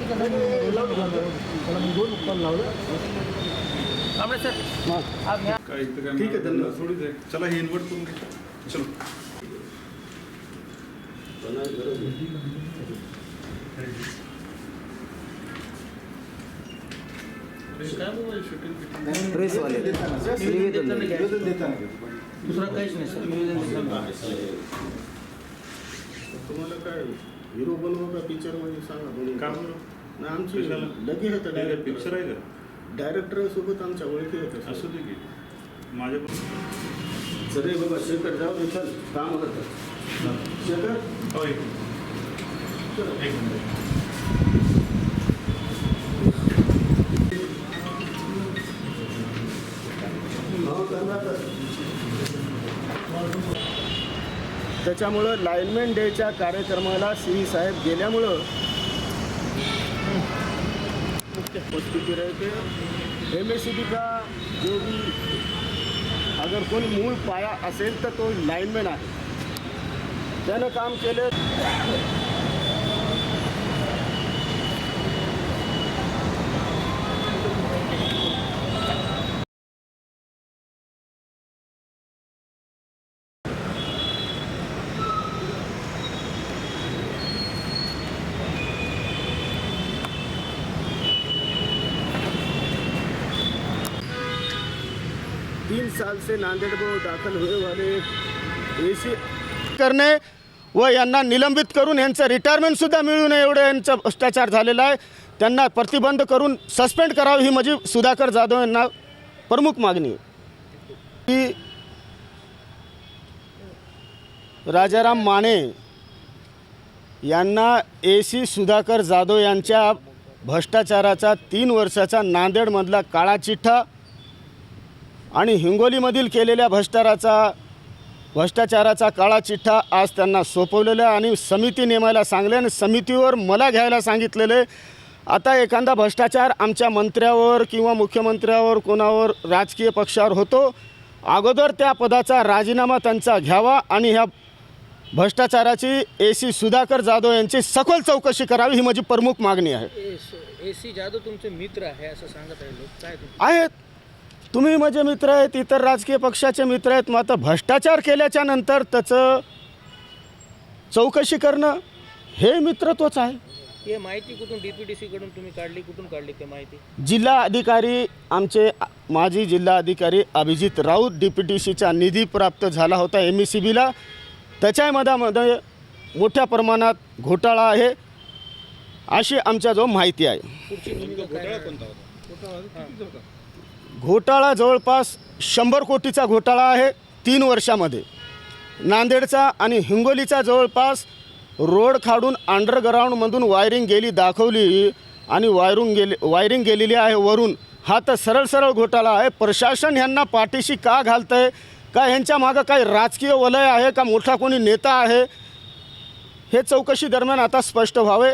ठीक है धन्यवाद थोड़ी देर चला ही इन्वर्ट करून घे चलो प्रेस वाले दुसरा काहीच नाही सर तुम्हाला काय हिरो बनवू का पिक्चर मध्ये सांगा दोन्ही काम ना आमची लगे होतं डायरेक्ट पिक्चर आहे का डायरेक्टर सोबत आमच्या ओळखी होतं असू दे की माझ्या सरे बाबा शेखर जाऊ दे चल काम होतं शेखर हो एक मिनिट त्याच्यामुळं लाईनमॅन डेच्या कार्यक्रमाला श्री साहेब गेल्यामुळं उपस्थिति रहते MSCB का जो भी अगर कोणी मूळ पाया असेल तर तो लाईनमॅन आहे त्यानं काम केलं 3 साल से नांदेड़ में दाखल हुए वाले एसी करणे व यांना निलंबित करून यांचं रिटायरमेंटसुद्धा मिळू नये एवढं यांचा भ्रष्टाचार झालेला आहे. त्यांना प्रतिबंध करून सस्पेंड करावं ही माझी सुधाकर जाधव यांना प्रमुख मागणी आहे. की राजाराम माने यांना एसी सुधाकर जाधव यांच्या भ्रष्टाचाराचा 3 वर्षाचा नांदेडमधला काळा चिठ्ठा आणि हिंगोलीमधील केलेल्या भ्रष्टाचाराचा काळा चिठ्ठा आज त्यांना सोपवलेला आणि समिती नेमायला सांगले आणि समितीवर मला घ्यायला सांगितलेले. आता एखादा भ्रष्टाचार आमच्या मंत्र्यावर किंवा मुख्यमंत्र्यावर कोणावर राजकीय पक्षावर होतो, अगोदर त्या पदाचा राजीनामा त्यांचा घ्यावा आणि ह्या भ्रष्टाचाराची एसी सुधाकर जाधव यांची सखोल चौकशी करावी ही माझी प्रमुख मागणी आहे. एसी जाधव तुमचे मित्र आहे असं सांगत आहे लोक, काय आहेत तुम्ही माझे मित्र आहेत, इतर राजकीय पक्षाचे मित्र आहेत, मात्र भ्रष्टाचार केल्याच्या नंतर त्याचं चौकशी करणं हे मित्रत्वच आहे. हे माहिती कुठून DPDC कडून तुम्ही काढली, कुठून काढली ते माहिती? जिल्हा अधिकारी आमचे माजी जिल्हा अधिकारी अभिजित राऊत DPDCचा निधी प्राप्त झाला होता MSCBला, त्याच्यामध्ये मोठ्या प्रमाणात घोटाळा आहे अशी आमच्याजवळ माहिती आहे. घोटाळा जवळपास 100 कोटीचा घोटाळा आहे 3 वर्षामध्ये. नांदेडचा आणि हिंगोलीचा जवळपास रोड काढून अंडरग्राऊंडमधून वायरिंग गेली दाखवली आणि वायरिंग गेलेली आहे वरून. हा तर सरळ घोटाळा आहे. प्रशासन ह्यांना पाठीशी का घालतं आहे, का ह्यांच्या मागं काही राजकीय वलय आहे का, मोठा कोणी नेता आहे, हे चौकशी दरम्यान आता स्पष्ट व्हावे.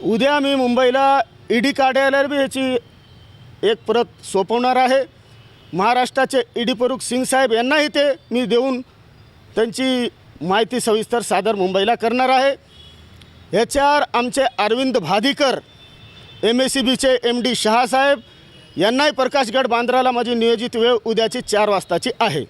उद्या मी मुंबईला ED कार्यालयाला बी ह्याची एक प्रत सोपवणार आहे. महाराष्ट्राचे ED प्रमुख सिंग साहेब यांनाही ते मी देऊन त्यांची माहिती सविस्तर सादर मुंबईला करणार आहे. ह्याच्यावर आमचे अरविंद भादीकर MSCBचे MD शहासाहेब यांनाही प्रकाशगड बांद्राला माझी नियोजित वेळ उद्याची 4 वाजताची आहे.